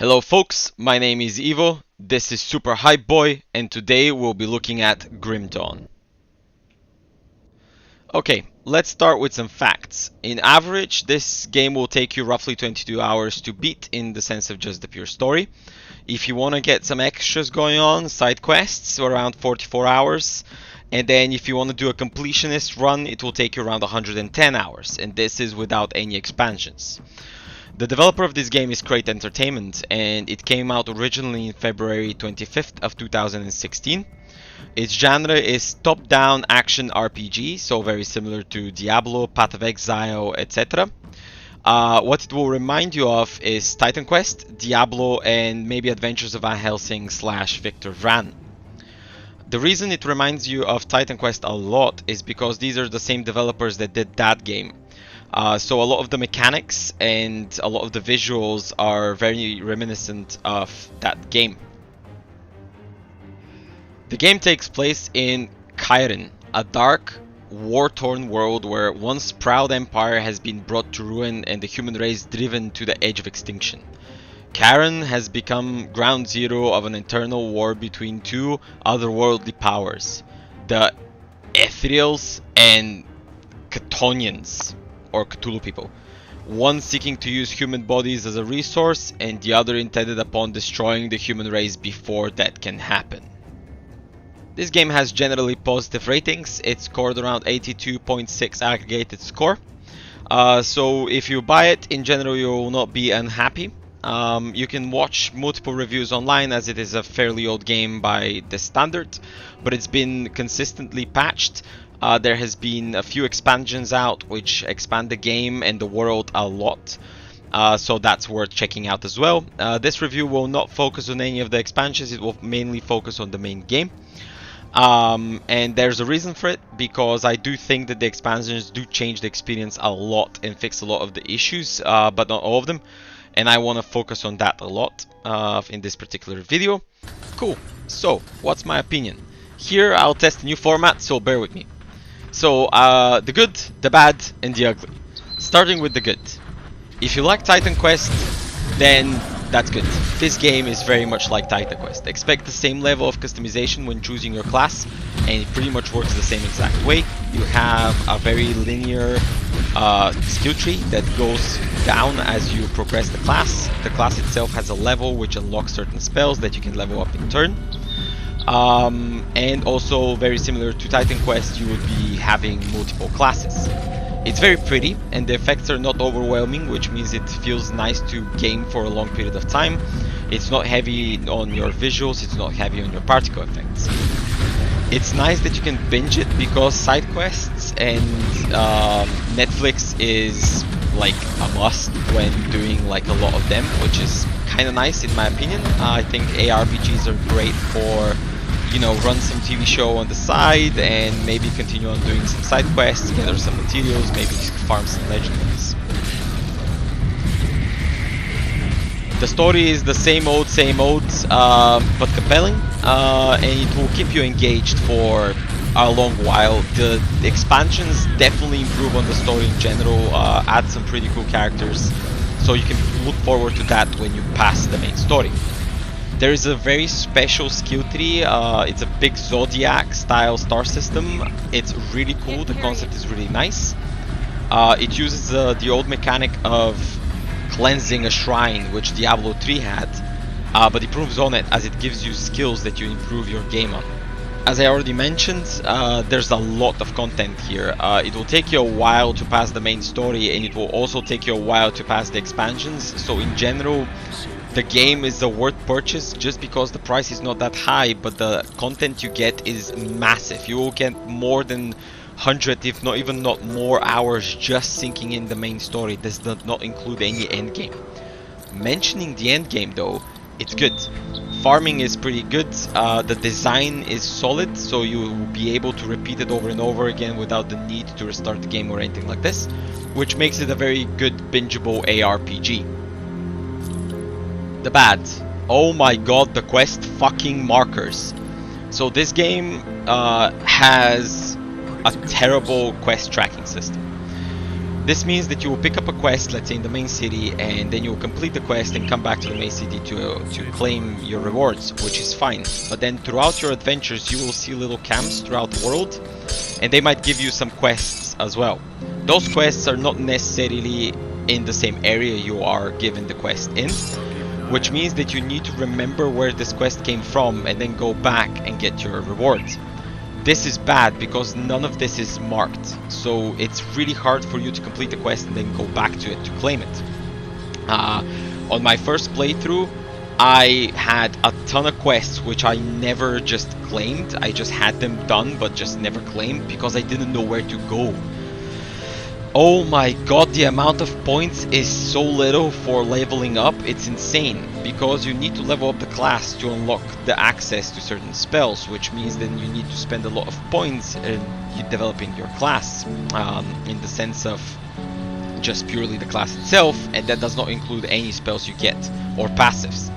Hello folks, my name is Ivo, this is Super Hype Boy, and today we'll be looking at Grim Dawn. Okay, let's start with some facts. In average, this game will take you roughly 22 hours to beat in the sense of just the pure story. If you want to get some extras going on, side quests, around 44 hours. And then if you want to do a completionist run, it will take you around 110 hours, and this is without any expansions. The developer of this game is Crate Entertainment, and it came out originally in February 25th of 2016. Its genre is top-down action RPG, so very similar to Diablo, Path of Exile, etc. What it will remind you of is Titan Quest, Diablo, and maybe Adventures of Van Helsing / Victor Vran. The reason it reminds you of Titan Quest a lot is because these are the same developers that did that game. So a lot of the mechanics and a lot of the visuals are very reminiscent of that game. The game takes place in Kyren, a dark, war-torn world where once proud empire has been brought to ruin and the human race driven to the edge of extinction. Kyren has become ground zero of an eternal war between two otherworldly powers, the Ethereals and Chthonians, or Cthulhu people. One seeking to use human bodies as a resource, and the other intended upon destroying the human race before that can happen. This game has generally positive ratings. It scored around 82.6 aggregated score. So if you buy it, in general you will not be unhappy. You can watch multiple reviews online as it is a fairly old game by the standard, but it's been consistently patched. There has been a few expansions out which expand the game and the world a lot, so that's worth checking out as well. This review will not focus on any of the expansions, it will mainly focus on the main game. And there's a reason for it, because I do think that the expansions do change the experience a lot and fix a lot of the issues, but not all of them. And I want to focus on that a lot in this particular video. Cool, so what's my opinion? Here I'll test a new format, so bear with me. So, the good, the bad, and the ugly. Starting with the good. If you like Titan Quest, then that's good. This game is very much like Titan Quest. Expect the same level of customization when choosing your class, and it pretty much works the same exact way. You have a very linear skill tree that goes down as you progress the class. The class itself has a level which unlocks certain spells that you can level up in turn. And also very similar to Titan Quest, you would be having multiple classes. It's very pretty and the effects are not overwhelming, which means it feels nice to game for a long period of time. It's not heavy on your visuals, it's not heavy on your particle effects. It's nice that you can binge it because side quests and Netflix is like a must when doing like a lot of them, which is kind of nice in my opinion. I think ARPGs are great for, you know, run some TV show on the side and maybe continue on doing some side quests, gather some materials, maybe farm some legendaries. The story is the same old, but compelling, and it will keep you engaged for a long while. The expansions definitely improve on the story in general, add some pretty cool characters, so you can look forward to that when you pass the main story. There is a very special skill tree, it's a big Zodiac style star system. It's really cool, the concept is really nice. It uses the old mechanic of cleansing a shrine, which Diablo 3 had, but improves on it as it gives you skills that you improve your game on. As I already mentioned, there's a lot of content here. It will take you a while to pass the main story, and it will also take you a while to pass the expansions, so in general the game is a worth purchase just because the price is not that high, but the content you get is massive. You will get more than 100, if not even not more hours just sinking in the main story. This does not include any endgame. Mentioning the endgame though, it's good. Farming is pretty good, the design is solid, so you will be able to repeat it over and over again without the need to restart the game or anything like this, which makes it a very good bingeable ARPG. The bad. Oh my god, the quest fucking markers. So this game has a terrible quest tracking system. This means that you will pick up a quest, let's say in the main city, and then you will complete the quest and come back to the main city to claim your rewards, which is fine. But then throughout your adventures you will see little camps throughout the world, and they might give you some quests as well. Those quests are not necessarily in the same area you are given the quest in, which means that you need to remember where this quest came from and then go back and get your rewards. This is bad because none of this is marked, so it's really hard for you to complete the quest and then go back to it to claim it. On my first playthrough, I had a ton of quests which I never just claimed. I just had them done but just never claimed because I didn't know where to go. Oh my god, the amount of points is so little for leveling up, it's insane, because you need to level up the class to unlock the access to certain spells, which means then you need to spend a lot of points in developing your class, in the sense of just purely the class itself, and that does not include any spells you get or passives.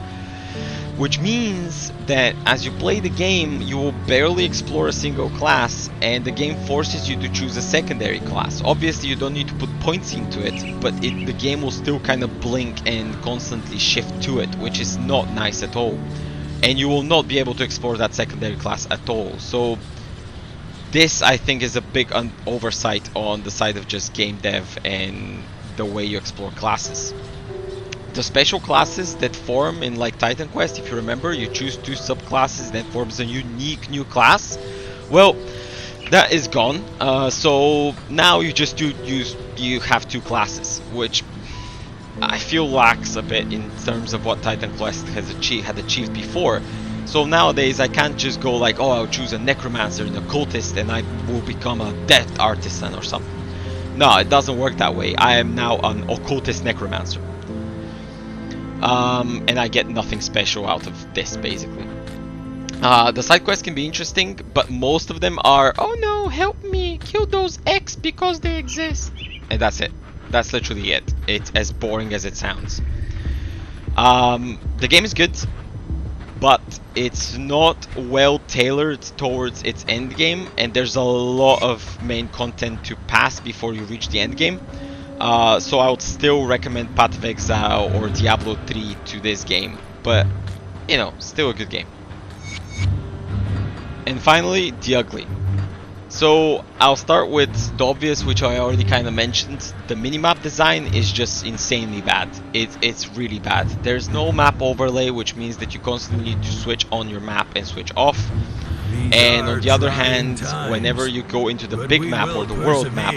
Which means that as you play the game, you will barely explore a single class, and the game forces you to choose a secondary class. Obviously you don't need to put points into it, but the game will still kind of blink and constantly shift to it, which is not nice at all. And you will not be able to explore that secondary class at all. So this, I think, is a big oversight on the side of just game dev and the way you explore classes. The special classes that form in like Titan Quest, if you remember, you choose 2 subclasses that forms a unique new class. Well, that is gone. So now you just you have 2 classes, which I feel lacks a bit in terms of what Titan Quest had achieved before. So nowadays I can't just go like, oh, I'll choose a necromancer and a cultist and I will become a death artisan or something. No, it doesn't work that way. I am now an occultist necromancer. And I get nothing special out of this, basically. The side quests can be interesting, but most of them are, oh no, help me, kill those X because they exist. And that's it. That's literally it. It's as boring as it sounds. The game is good, but it's not well tailored towards its end game, and there's a lot of main content to pass before you reach the end game. So I would still recommend Path of Exile or Diablo 3 to this game, but you know, still a good game. And finally, the ugly. So I'll start with the obvious, which I already kind of mentioned. The minimap design is just insanely bad. It's really bad. There's no map overlay, which means that you constantly need to switch on your map and switch off. And on the other hand, whenever you go into the big map or the world map,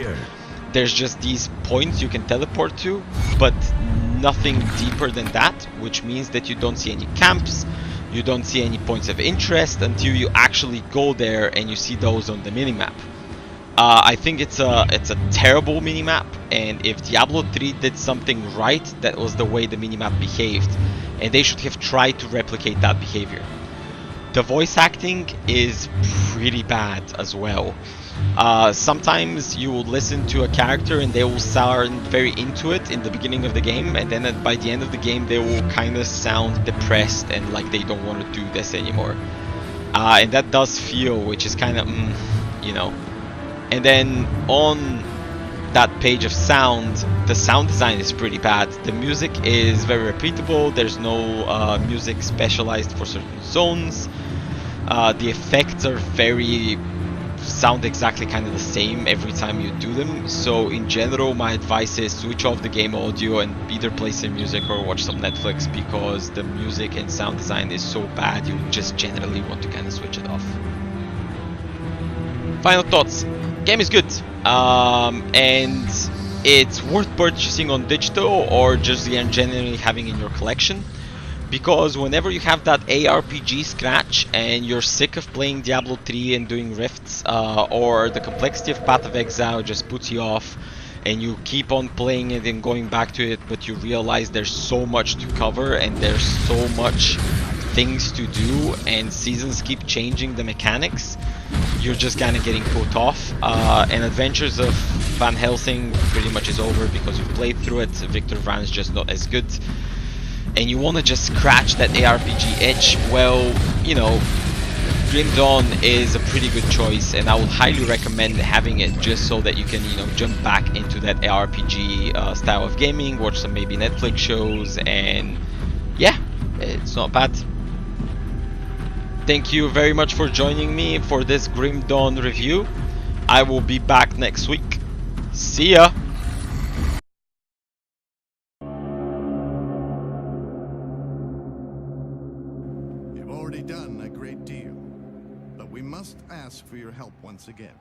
there's just these points you can teleport to, but nothing deeper than that, which means that you don't see any camps, you don't see any points of interest until you actually go there and you see those on the minimap. I think it's a terrible minimap, and if Diablo 3 did something right, that was the way the minimap behaved, and they should have tried to replicate that behavior. The voice acting is pretty bad as well. Sometimes you will listen to a character and they will sound very into it in the beginning of the game, and then by the end of the game they will kind of sound depressed and like they don't want to do this anymore. And that does feel, which is kind of, you know. And then on that page of sound, the sound design is pretty bad. The music is very repeatable. There's no music specialized for certain zones. The effects are sound exactly kind of the same every time you do them. So in general, my advice is switch off the game audio and either play some music or watch some Netflix, because the music and sound design is so bad you just generally want to kind of switch it off. Final thoughts. Game is good, and it's worth purchasing on digital or just generally having in your collection. Because whenever you have that ARPG scratch and you're sick of playing Diablo 3 and doing rifts, or the complexity of Path of Exile just puts you off, and you keep on playing it and going back to it, but you realize there's so much to cover and there's so much things to do, and seasons keep changing the mechanics, you're just kind of getting put off. And Adventures of Van Helsing pretty much is over because you've played through it. Victor Vran is just not as good, and you want to just scratch that ARPG itch. Well, you know, Grim Dawn is a pretty good choice, and I would highly recommend having it just so that you can, you know, jump back into that ARPG style of gaming, watch some maybe Netflix shows, and yeah, it's not bad. Thank you very much for joining me for this Grim Dawn review. I will be back next week. See ya! You've already done a great deal, but we must ask for your help once again.